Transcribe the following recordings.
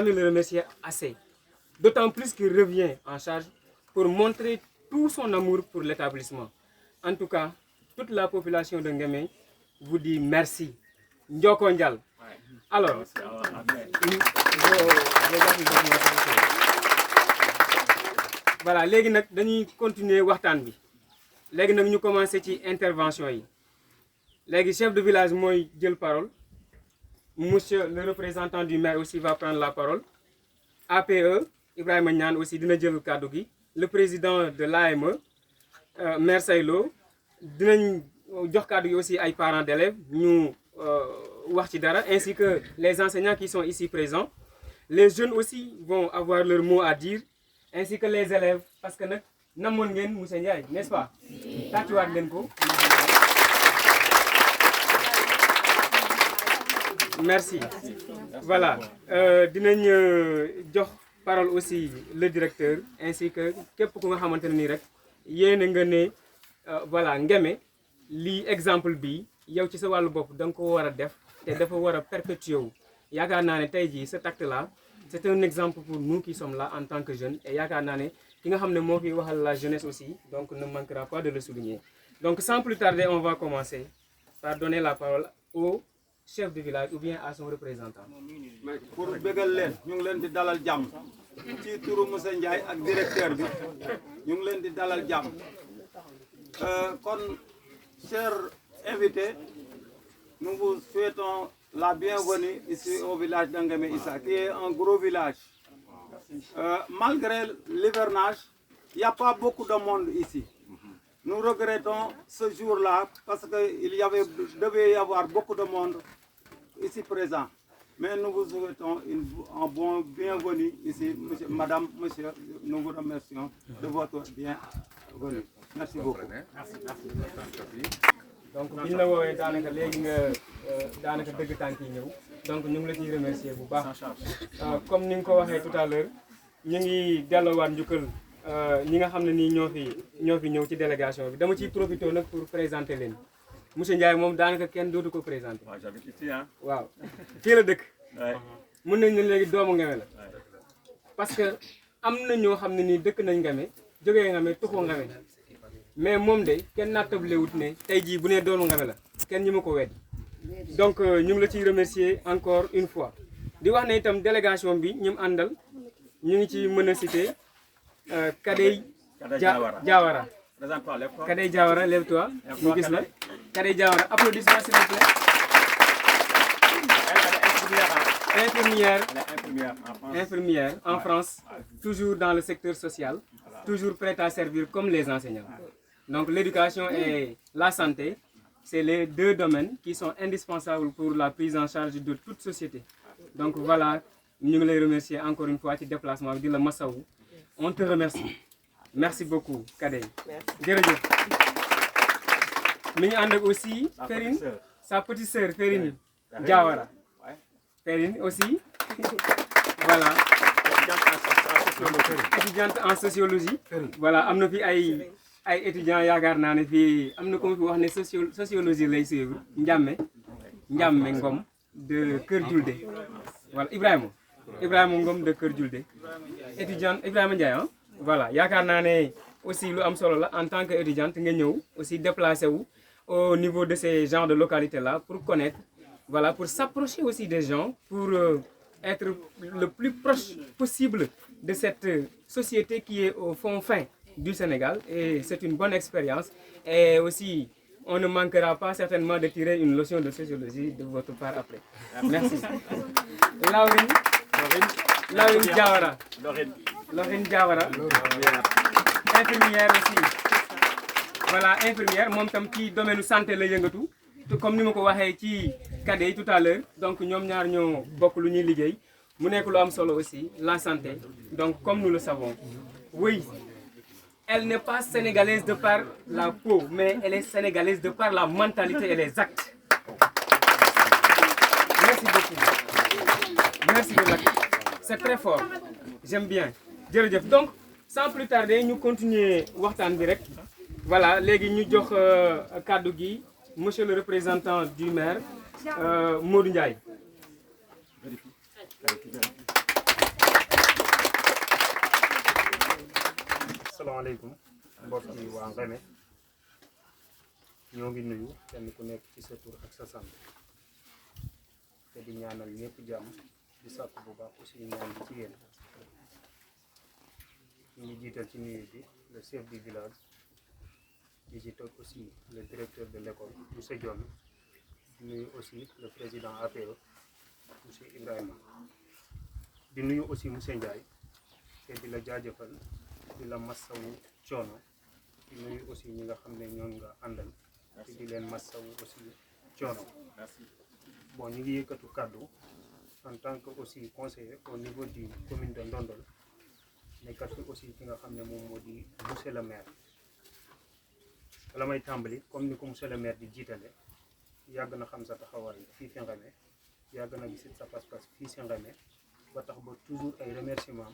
ne le remercier assez. D'autant plus qu'il revient en charge pour montrer tout son amour pour l'établissement. En tout cas, toute la population de Nguémé vous dit merci. Ndioko Ndial. Alors, voilà, léegi nag dañuy continuer waxtaan bi. Léegi nag ñu commencer ci intervention yi. Léegi chef de village mooy jël parole. Monsieur le représentant du maire aussi va prendre la parole. APE, Ibrahima Niane aussi dina jël kàddu gi. Le président de l'AME, maire Saylo, dinañ jox kàddu gi aussi ay parents d'élèves ñu wax ci dara, ainsi que les enseignants qui sont ici présents. Les jeunes aussi vont avoir leur mot à dire, ainsi que les élèves, parce que nag namoon ngeen monsieur Ndiaye, n'est-ce pas? Tàccuwaat leen ko. Merci. Voilà. Dinañ jox parole aussi le directeur ainsi que képp ku nga xamante ne nii rek yéen nga ne voilà Nguémé lii exemple bi yow ci sa wàllu bopp da nga ko war a def te dafa war a perpétuer wu. Yaakaar naa ne tey jii cet acte là c'est un exemple pour nous qui sommes là en tant que jeunes et yaakaar naa ne ki nga xam ne moo fi waxal la jeunesse aussi donc ne manquera pas de le souligner. Donc sans plus tarder on va commencer par donner la parole au chef de village ou bien à son représentant. Pour bégal leen ñu ngi leen di dalal jàmm ci turu monsieur Ndiaye ak directeur bi ñu ngi leen di dalal jàmm kon chers invités, nous vous souhaitons la bienvenue ici au village de Nguémé Issa qui est un gros village. Malgré l'hivernage, il n'y a pas beaucoup de monde ici. Nous regrettons ce jour-là parce qu'il devait y avoir beaucoup de monde ici présent. Mais nous vous souhaitons un bon bienvenue ici, monsieur, madame, monsieur. Nous vous remercions de votre bienvenue. Merci beaucoup. Donc bi ñu la woowee daanaka léegi nga daanaka dëgg tànk yi ñëw donc ñu ngi la ciy remercier bu baax. Comme ni nga ko waxee tout à l'heure ñu ngi delloowaat njukkal ñi nga xam ne nii ñoo fi ñëw ci délégation bi dama ciy profité nag pour présenter leen monsieur Ndiaye moom daanaka kenn dootu ko présenter. waaw j'habite ici hein. waaw fii la dëkk. mën nañ ne léegi doomu Nguémé la. parce que am na ñoo xam ne nii dëkk nañ Nguémé jógee Nguémé tuxoo Nguémé mais moom de kenn nattable wut ne tey jii bu nee doomu Nguémé la kenn ñi ma ko weddi. donc ñu ngi la ciy remercier encore une fois di wax ne itam délégation bi ñu mu àndal ñu ngi ci mën a citer Kadey Diawara. Kadey Diawara, lève-toi. ñu gis la Kadey Diawara, applaudissements s'il vous plaît. Infirmière en France, toujours dans le secteur social, toujours prête à servir comme les enseignants. Donc l'éducation et la santé, c'est les deux domaines qui sont indispensables pour la prise en charge de toute société. Donc voilà, nous les remercions encore une fois ci déplacement bi di la masawu. On te remercie. Merci beaucoup Kadey. Jërëjëf. Mi ngi ànd ak aussi Ferine, sa petite sœur Ferine Diawara. Ferine aussi. Voilà. Étudiante en sociologie. Voilà, am na fi ay étudiants yaakaar naa ne fii am na ko fi wax ne sociologie lay suivre Ndiame Ngom de Kër Julde. Voilà, Ibrahima Ngom de Kër Julde. Étudiante Ibrahima Ndiaye hein. Voilà, yaakaar naa ne aussi lu am solo la en tant que étudiante nga ñëw aussi déplacé wu au niveau de ces genres de localités là pour connaître, voilà, pour s'approcher aussi des gens, pour être le plus proche possible de cette société qui est au fond fin du Sénégal, et c'est une bonne expérience. Et aussi on ne manquera pas certainement de tirer une leçon de sociologie de votre part après. Merci. Laurine Diawara. Laurine Diawara. Infirmière aussi. Voilà, infirmière moom tam ci domaine santé la yëngatu comme ni ma ko waxee ci Kadey tout à l'heure. Donc ñoom ñaar ñoo bokk lu ñuy liggéey mu nekk lu am solo aussi la santé. Donc comme nous le savons, oui, elle n'est pas sénégalaise de par la peau, mais elle est sénégalaise de par la mentalité et les actes. Merci beaucoup. Merci de l'acte. C'est très fort. J'aime bien. Jërëjëf. Donc sans plus tarder ñu continuer waxtaan bi rek. Voilà, léegi ñu jox kàddu gi monsieur le représentant du maire Modou Ndiaye. asalaamaaleykum mbokk yi waa Ngémé ñoo ngi nuyu kenn ku nekk ci sa tur ak sa sant te di ñaanal ñëpp jàmm di sàkku bu baax aussi ñaan bi ci yéen ñu ngi jiital ci nuyu bi le chef du village di ci toog aussi le directeur de l'école monsieur Dione di nuyu aussi le président APE monsieur Ibrahima di nuyu aussi monsieur Ndiaye te di la jaajëfal di la massawu coono di nuyu aussi ñi nga xam ne ñoom nga àndal te di leen massawu aussi coono bon ñu ngi yëkkatu kàddu en tant que aussi conseiller au niveau du commune de Ndondol nekkat fi aussi ki nga xam ne moom moo di monsieur le maire la may tàmbali comme ni ko monsieur le maire di jiitale yàgg na xam sa taxawaay fii fi Ngémé yàgg na gisit sa pas-pas fii si Ngémé ba tax ba toujours ay remerciement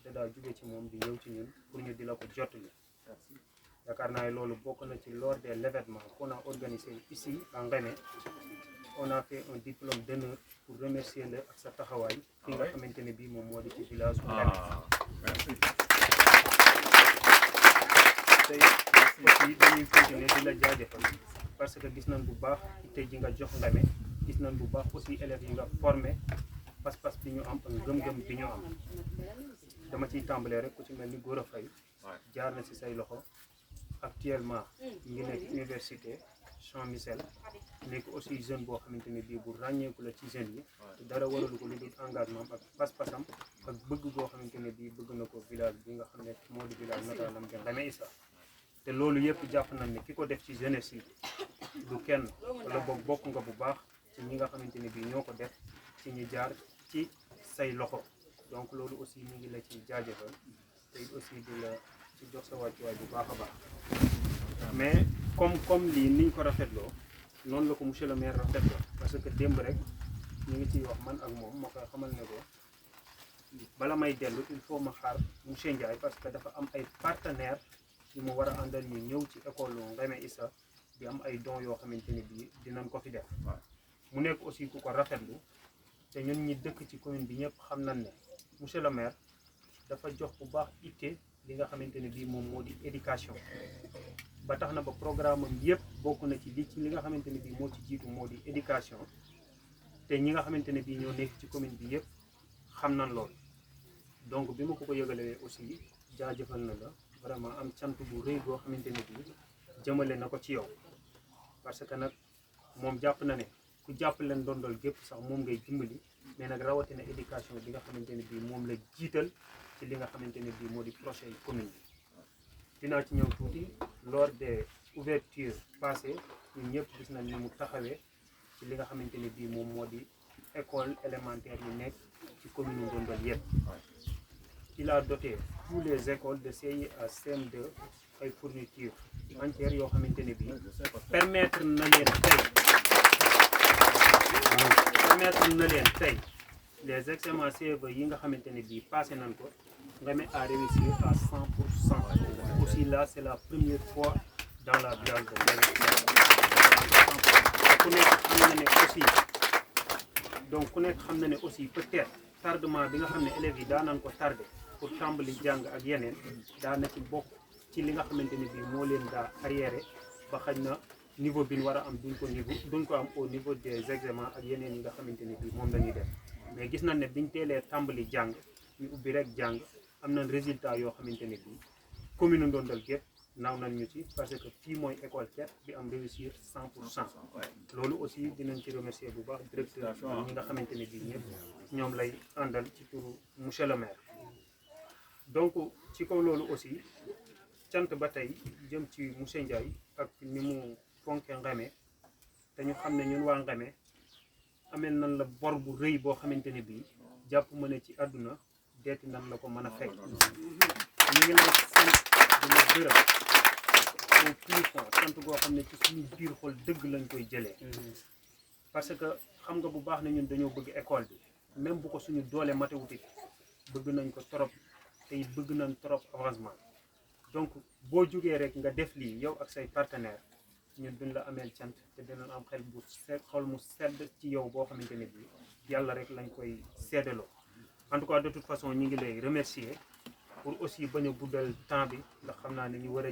da daa jóge ci moom di ñëw ci ñun pour ñu di la ko jottali yaakaar naa ne loolu bokk na ci lors de l'événement qu'on a organisé ici à Ngémé on a fait un diplôme d'honneur pour remercier la ak sa taxawaay fi nga xamante ne bii moom moo di ci village bu Ngémé tey aussi dañuy continuer di la jaajëfal parce que gis nañ bu baax tey ji nga jox Ngémé gis nañ bu baax aussi élèves yi nga formé pas-pas bi ñu am ak ngëm-ngëm bi ñu am dama ciy tàmbalee rek ku ci mel ni Gora Faye jaar na ci say loxo actuellement ngi nekk université Jean Michel nekk aussi jeune boo xamante ne bii bu ràññeeku la ci jeunes yi te dara waralu ko lu dul engagement ak pas-pasam ak bëgg boo xamante ne bii bëgg na ko village bi nga xam ne moo di village natalam de Ngémé Issa te loolu yëpp jàpp nañ ne ki ko def ci jeunesse yi du kenn wala boog bokk nga bu baax ci ñi nga xamante ne bii ñoo ko def ci ñi jaar ci say loxo donc loolu aussi ñu ngi la ci jaajëfal te aussi di la ci jox sa wàccuwaay bu baax a baax mais comme lii niñ ko rafetloo noonu la ko monsieur le maire rafetloo parce que démb rek ñu ngi ciy wax man ak moom ma koy xamal ne ko bala may dellu il faut ma xaar monsieur Ndiaye parce que dafa am ay partenaires yu mu war a àndal ñu ñëw ci école Ngémé Issa di am ay dons yoo xamante ni bii dinañ ko fi def mu nekk aussi ku ko rafetlu te ñun ñi dëkk ci commune bi ñëpp xam nañ ne monsieur le maire dafa jox bu baax itte li nga xamante ne bii moom moo di éducation ba tax na ba programme am yëpp bokk na ci li nga xamante ne bii moo ci jiitu moo di éducation te ñi nga xamante ne bii ñoo nekk ci commune bi yëpp xam nañ loolu donc bi ma ko yëgalee aussi jaajëfal na la vraiment am cant bu rëy boo xamante ne bii jëmale na ko ci yow parce que nag moom jàpp na ne ku jàpp leen Ndondol gépp sax moom ngay dimbali mais nag rawatina éducation bi nga xamante ne bii moom la jiital ci li nga xamante ne bii moo di projet yi commune bi dinaa ci ñëw tuuti lors des ouvertures passées ñun ñëpp gis nañ ni mu taxawee ci li nga xamante ne bii moom moo di école élémentaire yi nekk ci commune Ndondol yëpp il a doté tous les écoles de CI à CM2 ay fournitures entières yoo xamante ne bii permettre na leen tey les examens CFEE yi nga xamante ne bii passé nañ ko Ngémé a réussi à 100%. Aussi là c'est la première fois dans la village de Ngémé. ku nekk xam na ne aussi donc ku nekk xam na ne aussi peut-être tardement bi nga xam ne élèves yi daan nañ ko tardé pour tàmbali jàng ak yeneen daa na ci bokk ci li nga xamante ne bii moo leen daa arriéré ba xaj na niveau bi ñu war a am duñ ko am au niveau des examens ak yeneen yi nga xamante ne bii moom la ñuy def mais gis nañ ne biñ teelee tàmbali jàng ñu ubbi rek jàng am nañ résultat yoo xamante ne bii commune Ndondol gépp naaw nañ ñu ci parce que fii mooy école ket bi am réussir 100%. loolu aussi dinañ ci remercier bu baax directeur ñi nga xamante ne bii ñëpp ñoom lay àndal ci turu monsieur le maire. donc ci kaw loolu aussi cant ba tey jëm ci monsieur Ndiaye ak ni mu fonke Ngémé te ñu xam ne ñun waa Ngémé amel nañ la bor bu rëy boo xamante ne bii jàpp ma ne ci àdduna deeti nan la ko mën a fekk ñu ngi lay sant di la gërëm au plus fort sant goo xam ne ci suñu biir xol dëgg lañ koy jëlee parce que xam nga bu baax ne ñun dañoo bëgg école bi même bu ko suñu doole matewuti bëgg nañ ko trop te it bëgg nañ trop avancement donc boo jógee rek nga def lii yow ak say partenaires ñun duñ la ameel cant te dinañ am xol mu sedd ci yow boo xamante ne bii yàlla rek lañ koy seddaloo en tout cas de toute façon ñi ngi lay remercier pour aussi bañ a guddal temps bi ndax xam naa ne ñu war a